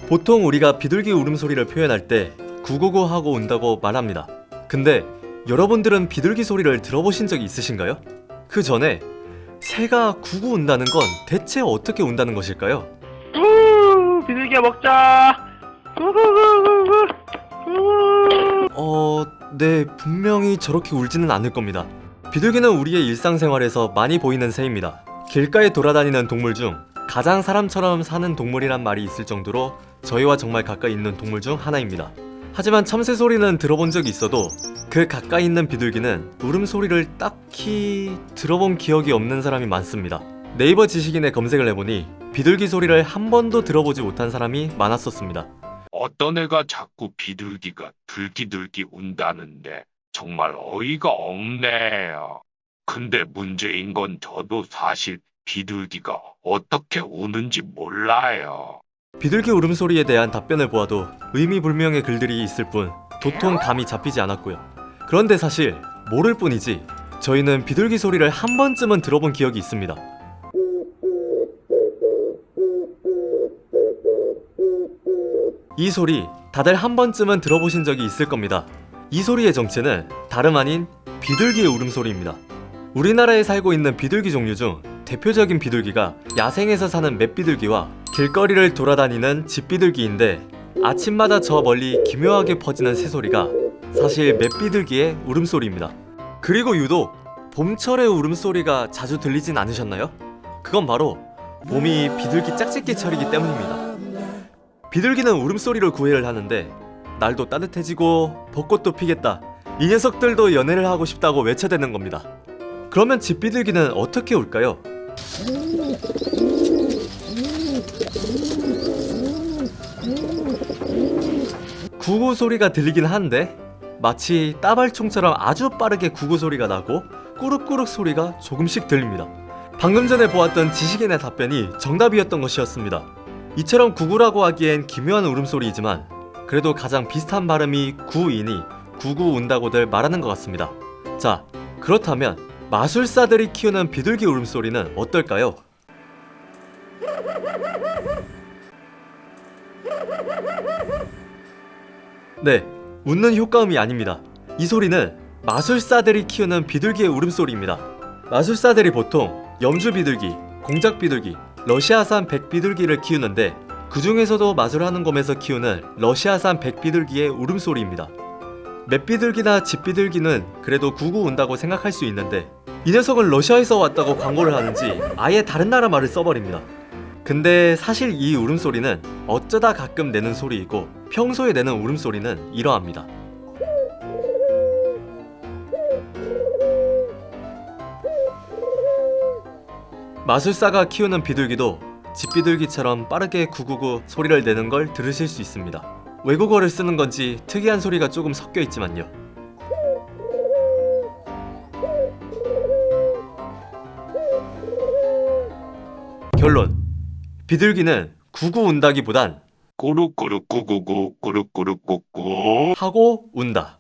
보통 우리가 비둘기 울음소리를 표현할 때 구구구 하고 운다고 말합니다. 근데 여러분들은 비둘기 소리를 들어보신 적이 있으신가요? 그 전에 새가 구구 운다는 건 대체 어떻게 운다는 것일까요? 비둘기야 먹자. 네, 분명히 저렇게 울지는 않을 겁니다. 비둘기는 우리의 일상생활에서 많이 보이는 새입니다. 길가에 돌아다니는 동물 중 가장 사람처럼 사는 동물이란 말이 있을 정도로 저희와 정말 가까이 있는 동물 중 하나입니다. 하지만 참새 소리는 들어본 적이 있어도 그 가까이 있는 비둘기는 울음소리를 딱히 들어본 기억이 없는 사람이 많습니다. 네이버 지식인에 검색을 해보니 비둘기 소리를 한 번도 들어보지 못한 사람이 많았었습니다. 어떤 애가 자꾸 비둘기가 들기들기 운다는데 정말 어이가 없네요. 근데 문제인 건 저도 사실 비둘기가 어떻게 우는지 몰라요. 비둘기 울음소리에 대한 답변을 보아도 의미불명의 글들이 있을 뿐 도통 감이 잡히지 않았고요. 그런데 사실 모를 뿐이지 저희는 비둘기 소리를 한 번쯤은 들어본 기억이 있습니다. 이 소리 다들 한 번쯤은 들어보신 적이 있을 겁니다. 이 소리의 정체는 다름 아닌 비둘기의 울음소리입니다. 우리나라에 살고 있는 비둘기 종류 중 대표적인 비둘기가 야생에서 사는 맷비둘기와 길거리를 돌아다니는 집비둘기인데 아침마다 저 멀리 기묘하게 퍼지는 새소리가 사실 맷비둘기의 울음소리입니다. 그리고 유독 봄철의 울음소리가 자주 들리진 않으셨나요? 그건 바로 봄이 비둘기 짝짓기철이기 때문입니다. 비둘기는 울음소리로 구애를 하는데 날도 따뜻해지고 벚꽃도 피겠다, 이 녀석들도 연애를 하고 싶다고 외쳐대는 겁니다. 그러면 집비둘기는 어떻게 울까요? 구구 소리가 들리긴 하는데 마치 따발총처럼 아주 빠르게 구구 소리가 나고 꾸룩꾸룩 소리가 조금씩 들립니다. 방금 전에 보았던 지식인의 답변이 정답이었던 것이었습니다. 이처럼 구구라고 하기엔 기묘한 울음소리이지만 그래도 가장 비슷한 발음이 구이니 구구 운다고들 말하는 것 같습니다. 자, 그렇다면 마술사들이 키우는 비둘기 울음소리는 어떨까요? 네, 웃는 효과음이 아닙니다. 이 소리는 마술사들이 키우는 비둘기의 울음소리입니다. 마술사들이 보통 염주비둘기, 공작비둘기, 러시아산 백비둘기를 키우는데 그 중에서도 마술하는 검에서 키우는 러시아산 백비둘기의 울음소리입니다. 맷비둘기나 집비둘기는 그래도 구구 운다고 생각할 수 있는데 이 녀석은 러시아에서 왔다고 광고를 하는지 아예 다른 나라 말을 써버립니다. 근데 사실 이 울음소리는 어쩌다 가끔 내는 소리이고 평소에 내는 울음소리는 이러합니다. 마술사가 키우는 비둘기도 집비둘기처럼 빠르게 구구구 소리를 내는 걸 들으실 수 있습니다. 외국어를 쓰는 건지 특이한 소리가 조금 섞여 있지만요. 결론, 비둘기는 구구 운다기보단 꾸룩꾸룩 꾸꾸꾸 꾸룩꾸룩 꾸꾸 하고 운다.